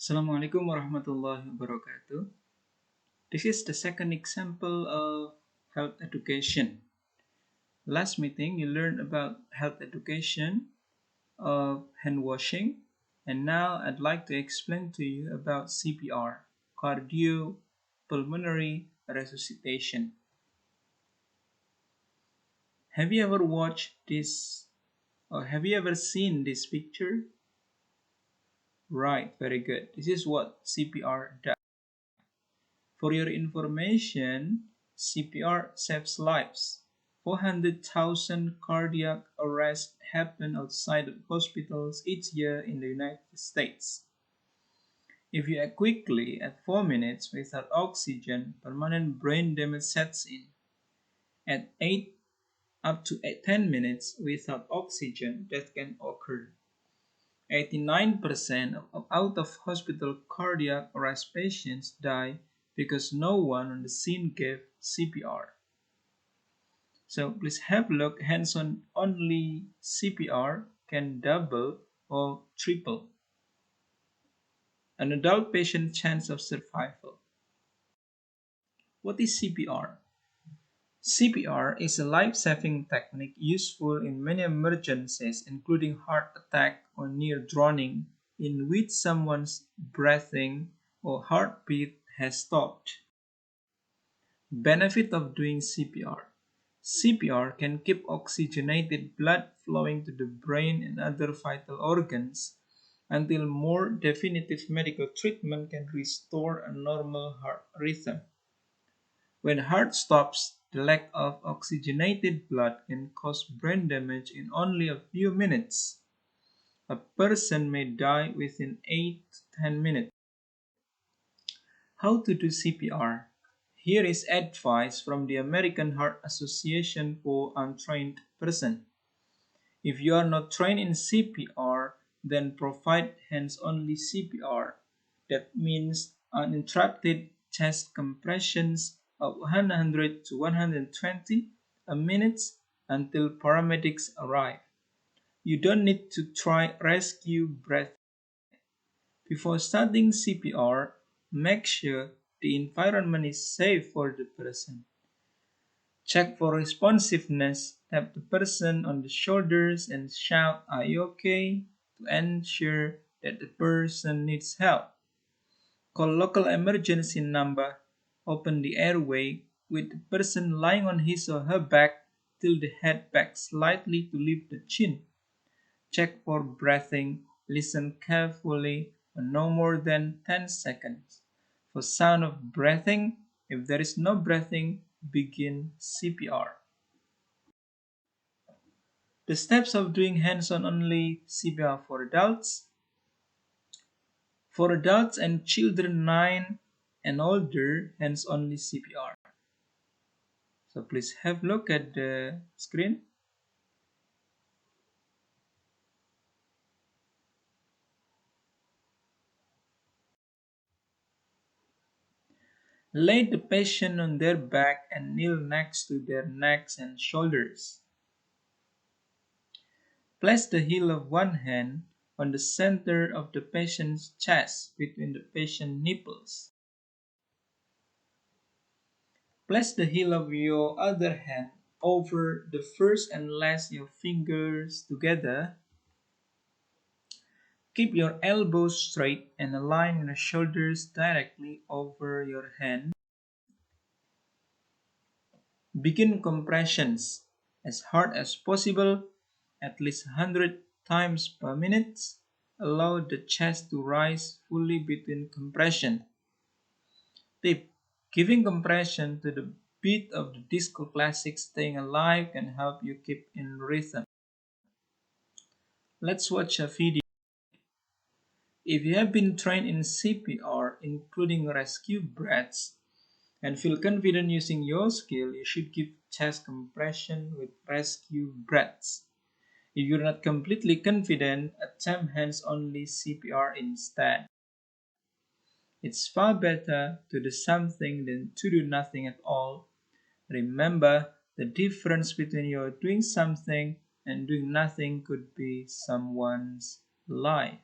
Assalamualaikum warahmatullahi wabarakatuh. This is the second example of health education. Last meeting, you learned about health education of hand washing, and now I'd like to explain to you about CPR, cardiopulmonary resuscitation. Have you ever watched this or have you ever seen this picture? Right, very good. This is what CPR does. For your information, CPR saves lives. 400,000 cardiac arrests happen outside of hospitals each year in the United States. If you act quickly at 4 minutes without oxygen, permanent brain damage sets in. At 8 up to 10 minutes without oxygen, death can occur. 89% of out-of-hospital cardiac arrest patients die because no one on the scene gave CPR. So please have a look. Hands-on only CPR can double or triple an adult patient's chance of survival. What is CPR? CPR is a life-saving technique useful in many emergencies, including heart attack or near drowning, in which someone's breathing or heartbeat has stopped. Benefit of doing CPR. CPR can keep oxygenated blood flowing to the brain and other vital organs until more definitive medical treatment can restore a normal heart rhythm. When heart stops, the lack of oxygenated blood can cause brain damage in only a few minutes. A person may die within 8 to 10 minutes. How to do CPR? Here is advice from the American Heart Association for untrained person. If you are not trained in CPR, then provide hands-only CPR. That means uninterrupted chest compressions of 100 to 120 a minute until paramedics arrive. You don't need to try rescue breathing. Before starting CPR, make sure the environment is safe for the person. Check for responsiveness, tap the person on the shoulders and shout, "Are you okay?" to ensure that the person needs help. Call local emergency number, open the airway with the person lying on his or her back, tilt the head back slightly to lift the chin. Check for breathing, listen carefully for no more than 10 seconds. For sound of breathing, if there is no breathing, begin CPR. The steps of doing hands-on only CPR for adults. For adults and children 9 and older, hands-only CPR. So please have a look at the screen. Lay the patient on their back and kneel next to their necks and shoulders. Place the heel of one hand on the center of the patient's chest between the patient's nipples. Place the heel of your other hand over the first and lace your fingers together. Keep your elbows straight and align your shoulders directly over your hand. Begin compressions as hard as possible, at least 100 times per minute. Allow the chest to rise fully between compression. Tip: giving compression to the beat of the disco classic Staying Alive can help you keep in rhythm. Let's watch a video. If you have been trained in CPR, including rescue breaths, and feel confident using your skill, you should give chest compression with rescue breaths. If you're not completely confident, attempt hands-only CPR instead. It's far better to do something than to do nothing at all. Remember, the difference between you doing something and doing nothing could be someone's life.